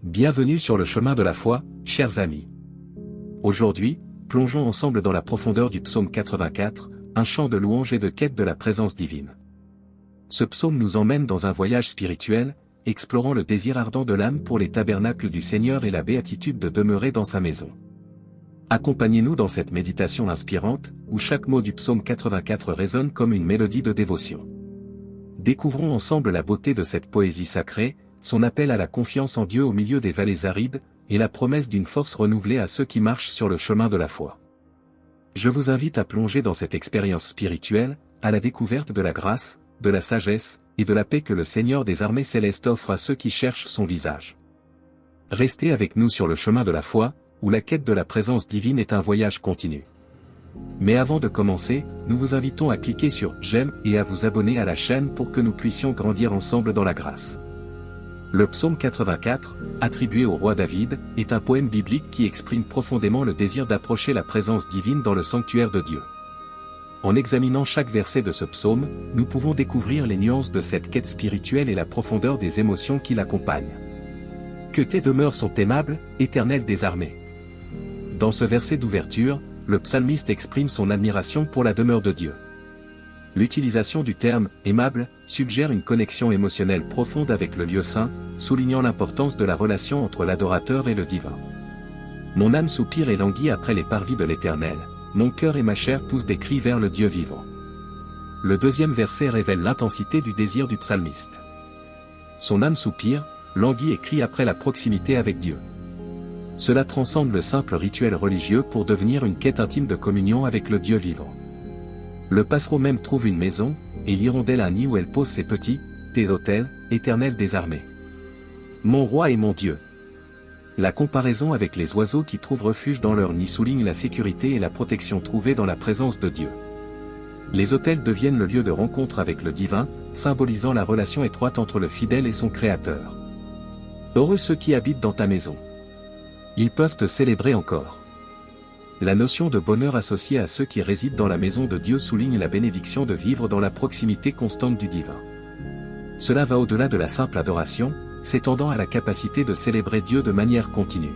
Bienvenue sur le chemin de la foi, chers amis. Aujourd'hui, plongeons ensemble dans la profondeur du psaume 84, un chant de louange et de quête de la présence divine. Ce psaume nous emmène dans un voyage spirituel, explorant le désir ardent de l'âme pour les tabernacles du Seigneur et la béatitude de demeurer dans sa maison. Accompagnez-nous dans cette méditation inspirante, où chaque mot du psaume 84 résonne comme une mélodie de dévotion. Découvrons ensemble la beauté de cette poésie sacrée, son appel à la confiance en Dieu au milieu des vallées arides, et la promesse d'une force renouvelée à ceux qui marchent sur le chemin de la foi. Je vous invite à plonger dans cette expérience spirituelle, à la découverte de la grâce, de la sagesse, et de la paix que le Seigneur des armées célestes offre à ceux qui cherchent son visage. Restez avec nous sur le chemin de la foi, où la quête de la présence divine est un voyage continu. Mais avant de commencer, nous vous invitons à cliquer sur « J'aime » et à vous abonner à la chaîne pour que nous puissions grandir ensemble dans la grâce. Le psaume 84, attribué au roi David, est un poème biblique qui exprime profondément le désir d'approcher la présence divine dans le sanctuaire de Dieu. En examinant chaque verset de ce psaume, nous pouvons découvrir les nuances de cette quête spirituelle et la profondeur des émotions qui l'accompagnent. Que tes demeures sont aimables, Éternel des armées. Dans ce verset d'ouverture, le psalmiste exprime son admiration pour la demeure de Dieu. L'utilisation du terme « aimable » suggère une connexion émotionnelle profonde avec le lieu saint, soulignant l'importance de la relation entre l'adorateur et le divin. Mon âme soupire et languit après les parvis de l'Éternel, mon cœur et ma chair poussent des cris vers le Dieu vivant. Le deuxième verset révèle l'intensité du désir du psalmiste. Son âme soupire, languit et crie après la proximité avec Dieu. Cela transcende le simple rituel religieux pour devenir une quête intime de communion avec le Dieu vivant. Le passereau même trouve une maison, et l'hirondelle un nid où elle pose ses petits, tes autels, Éternel des armées. Mon roi et mon Dieu. La comparaison avec les oiseaux qui trouvent refuge dans leur nid souligne la sécurité et la protection trouvée dans la présence de Dieu. Les autels deviennent le lieu de rencontre avec le divin, symbolisant la relation étroite entre le fidèle et son Créateur. Heureux ceux qui habitent dans ta maison. Ils peuvent te célébrer encore. La notion de bonheur associée à ceux qui résident dans la maison de Dieu souligne la bénédiction de vivre dans la proximité constante du divin. Cela va au-delà de la simple adoration, s'étendant à la capacité de célébrer Dieu de manière continue.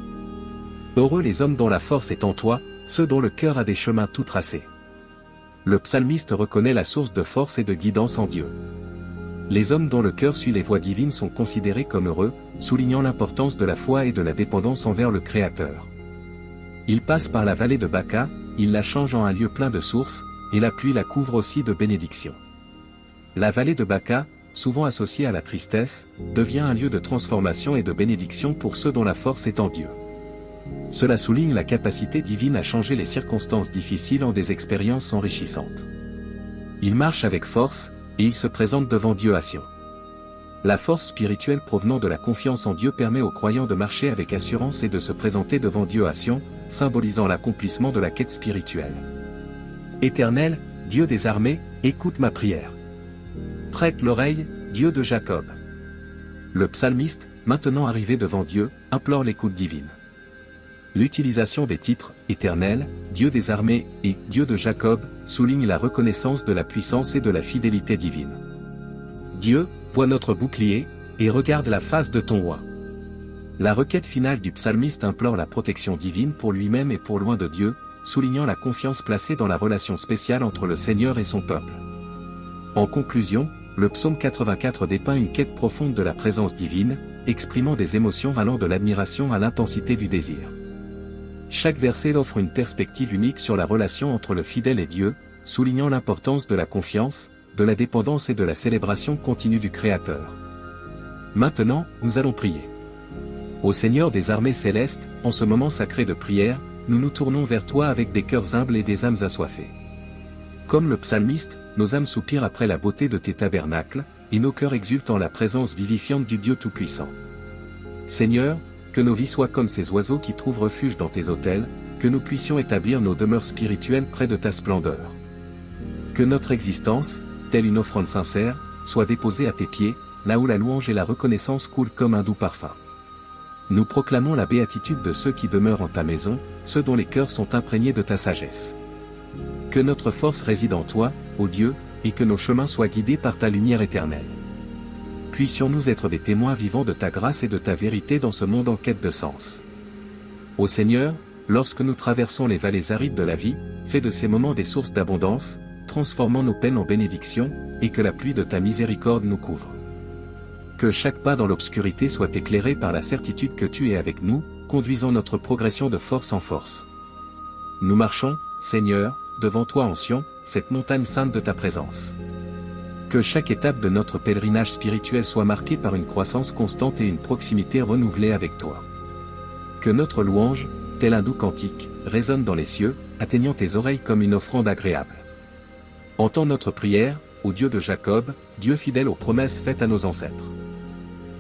Heureux les hommes dont la force est en toi, ceux dont le cœur a des chemins tout tracés. Le psalmiste reconnaît la source de force et de guidance en Dieu. Les hommes dont le cœur suit les voies divines sont considérés comme heureux, soulignant l'importance de la foi et de la dépendance envers le Créateur. Il passe par la vallée de Baca, il la change en un lieu plein de sources, et la pluie la couvre aussi de bénédictions. La vallée de Baca, souvent associée à la tristesse, devient un lieu de transformation et de bénédiction pour ceux dont la force est en Dieu. Cela souligne la capacité divine à changer les circonstances difficiles en des expériences enrichissantes. Il marche avec force, et il se présente devant Dieu à Sion. La force spirituelle provenant de la confiance en Dieu permet aux croyants de marcher avec assurance et de se présenter devant Dieu à Sion, symbolisant l'accomplissement de la quête spirituelle. Éternel, Dieu des armées, écoute ma prière. Prête l'oreille, Dieu de Jacob. Le psalmiste, maintenant arrivé devant Dieu, implore l'écoute divine. L'utilisation des titres « Éternel »,« Dieu des armées » et « Dieu de Jacob » souligne la reconnaissance de la puissance et de la fidélité divine. Dieu, vois notre bouclier, et regarde la face de ton roi. La requête finale du psalmiste implore la protection divine pour lui-même et pour loin de Dieu, soulignant la confiance placée dans la relation spéciale entre le Seigneur et son peuple. En conclusion, le psaume 84 dépeint une quête profonde de la présence divine, exprimant des émotions allant de l'admiration à l'intensité du désir. Chaque verset offre une perspective unique sur la relation entre le fidèle et Dieu, soulignant l'importance de la confiance, de la dépendance et de la célébration continue du Créateur. Maintenant, nous allons prier. Ô Seigneur des armées célestes, en ce moment sacré de prière, nous nous tournons vers toi avec des cœurs humbles et des âmes assoiffées. Comme le psalmiste, nos âmes soupirent après la beauté de tes tabernacles, et nos cœurs exultent en la présence vivifiante du Dieu Tout-Puissant. Seigneur, que nos vies soient comme ces oiseaux qui trouvent refuge dans tes autels, que nous puissions établir nos demeures spirituelles près de ta splendeur. Que notre existence, telle une offrande sincère, soit déposée à tes pieds, là où la louange et la reconnaissance coulent comme un doux parfum. Nous proclamons la béatitude de ceux qui demeurent en ta maison, ceux dont les cœurs sont imprégnés de ta sagesse. Que notre force réside en toi, ô Dieu, et que nos chemins soient guidés par ta lumière éternelle. puissions-nous être des témoins vivants de ta grâce et de ta vérité dans ce monde en quête de sens. Ô Seigneur, lorsque nous traversons les vallées arides de la vie, fais de ces moments des sources d'abondance, transformant nos peines en bénédictions, et que la pluie de ta miséricorde nous couvre. Que chaque pas dans l'obscurité soit éclairé par la certitude que tu es avec nous, conduisant notre progression de force en force. Nous marchons, Seigneur, devant toi en Sion, cette montagne sainte de ta présence. Que chaque étape de notre pèlerinage spirituel soit marquée par une croissance constante et une proximité renouvelée avec toi. Que notre louange, tel un doux cantique, résonne dans les cieux, atteignant tes oreilles comme une offrande agréable. Entends notre prière, ô Dieu de Jacob, Dieu fidèle aux promesses faites à nos ancêtres.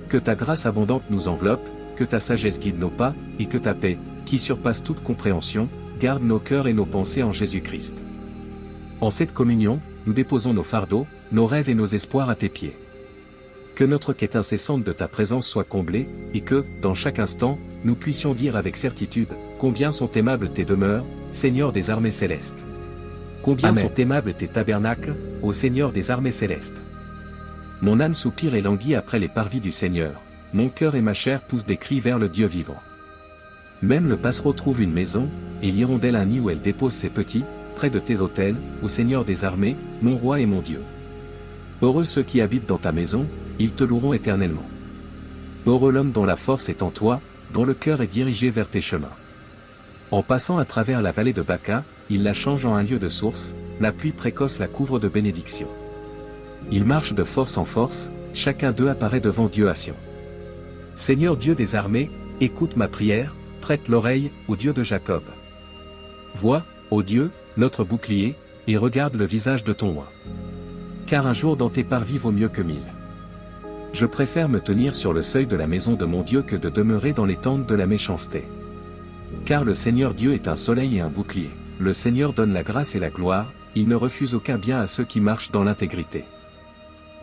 Que ta grâce abondante nous enveloppe, que ta sagesse guide nos pas, et que ta paix, qui surpasse toute compréhension, garde nos cœurs et nos pensées en Jésus-Christ. En cette communion, nous déposons nos fardeaux, nos rêves et nos espoirs à tes pieds. Que notre quête incessante de ta présence soit comblée, et que, dans chaque instant, nous puissions dire avec certitude, combien sont aimables tes demeures, Seigneur des armées célestes. Combien Amen. sont aimables tes tabernacles, ô Seigneur des armées célestes. Mon âme soupire et languit après les parvis du Seigneur, mon cœur et ma chair poussent des cris vers le Dieu vivant. Même le passereau trouve une maison, et l'hirondelle un nid où elle dépose ses petits, près de tes autels, ô Seigneur des armées, mon roi et mon Dieu. Heureux ceux qui habitent dans ta maison, ils te loueront éternellement. Heureux l'homme dont la force est en toi, dont le cœur est dirigé vers tes chemins. En passant à travers la vallée de Baca, il la change en un lieu de source, la pluie précoce la couvre de bénédictions. Il marche de force en force, chacun d'eux apparaît devant Dieu à Sion. Seigneur Dieu des armées, écoute ma prière, prête l'oreille, ô Dieu de Jacob. Vois, ô Dieu, notre bouclier, et regarde le visage de ton roi. Car un jour dans tes parvis vaut mieux que 1000. Je préfère me tenir sur le seuil de la maison de mon Dieu que de demeurer dans les tentes de la méchanceté. Car le Seigneur Dieu est un soleil et un bouclier, le Seigneur donne la grâce et la gloire, il ne refuse aucun bien à ceux qui marchent dans l'intégrité.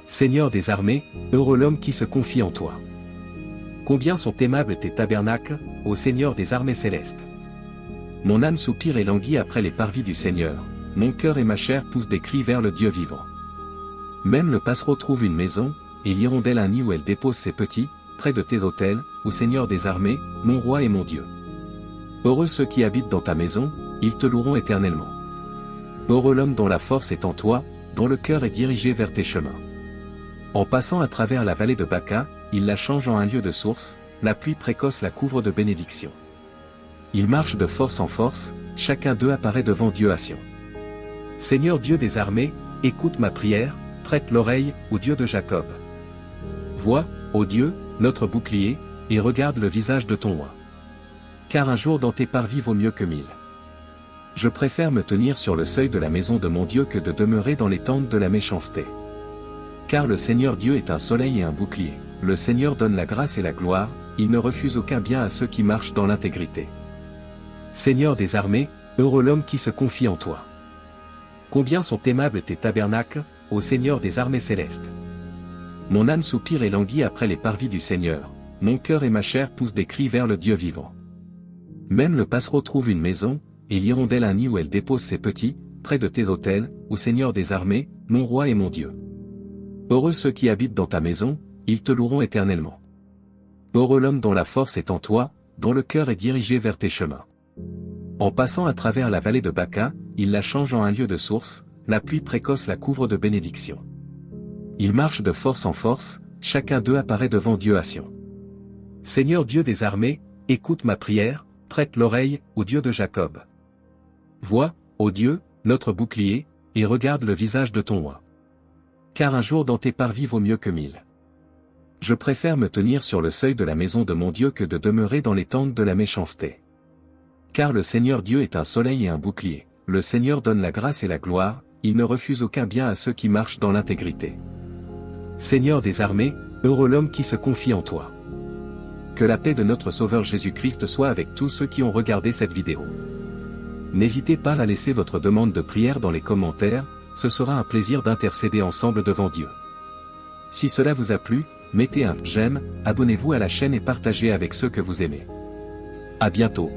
Seigneur des armées, heureux l'homme qui se confie en toi. Combien sont aimables tes tabernacles, ô Seigneur des armées célestes. Mon âme soupire et languit après les parvis du Seigneur, mon cœur et ma chair poussent des cris vers le Dieu vivant. Même le passereau trouve une maison, et l'hirondelle un nid où elle dépose ses petits, près de tes autels, ô Seigneur des armées, mon roi et mon Dieu. Heureux ceux qui habitent dans ta maison, ils te loueront éternellement. Heureux l'homme dont la force est en toi, dont le cœur est dirigé vers tes chemins. En passant à travers la vallée de Baca, il la change en un lieu de source, la pluie précoce la couvre de bénédictions. Il marche de force en force, chacun d'eux apparaît devant Dieu à Sion. Seigneur Dieu des armées, écoute ma prière, prête l'oreille, ô Dieu de Jacob. Vois, ô Dieu, notre bouclier, et regarde le visage de ton roi. Car un jour dans tes parvis vaut mieux que 1000. Je préfère me tenir sur le seuil de la maison de mon Dieu que de demeurer dans les tentes de la méchanceté. Car le Seigneur Dieu est un soleil et un bouclier, le Seigneur donne la grâce et la gloire, il ne refuse aucun bien à ceux qui marchent dans l'intégrité. Seigneur des armées, heureux l'homme qui se confie en toi. Combien sont aimables tes tabernacles, ô Seigneur des armées célestes. Mon âme soupire et languit après les parvis du Seigneur, mon cœur et ma chair poussent des cris vers le Dieu vivant. Même le passereau trouve une maison, et l'hirondelle un nid où elle dépose ses petits, près de tes autels, ô Seigneur des armées, mon roi et mon Dieu. Heureux ceux qui habitent dans ta maison, ils te loueront éternellement. Heureux l'homme dont la force est en toi, dont le cœur est dirigé vers tes chemins. En passant à travers la vallée de Baca, il la change en un lieu de source, la pluie précoce la couvre de bénédictions. Il marche de force en force, chacun d'eux apparaît devant Dieu à Sion. Seigneur Dieu des armées, écoute ma prière, prête l'oreille, ô Dieu de Jacob. Vois, ô Dieu, notre bouclier, et regarde le visage de ton roi. Car un jour dans tes parvis vaut mieux que 1000. Je préfère me tenir sur le seuil de la maison de mon Dieu que de demeurer dans les tentes de la méchanceté. Car le Seigneur Dieu est un soleil et un bouclier, le Seigneur donne la grâce et la gloire, il ne refuse aucun bien à ceux qui marchent dans l'intégrité. Seigneur des armées, heureux l'homme qui se confie en toi. Que la paix de notre Sauveur Jésus-Christ soit avec tous ceux qui ont regardé cette vidéo. N'hésitez pas à laisser votre demande de prière dans les commentaires, ce sera un plaisir d'intercéder ensemble devant Dieu. Si cela vous a plu, mettez un j'aime, abonnez-vous à la chaîne et partagez avec ceux que vous aimez. À bientôt.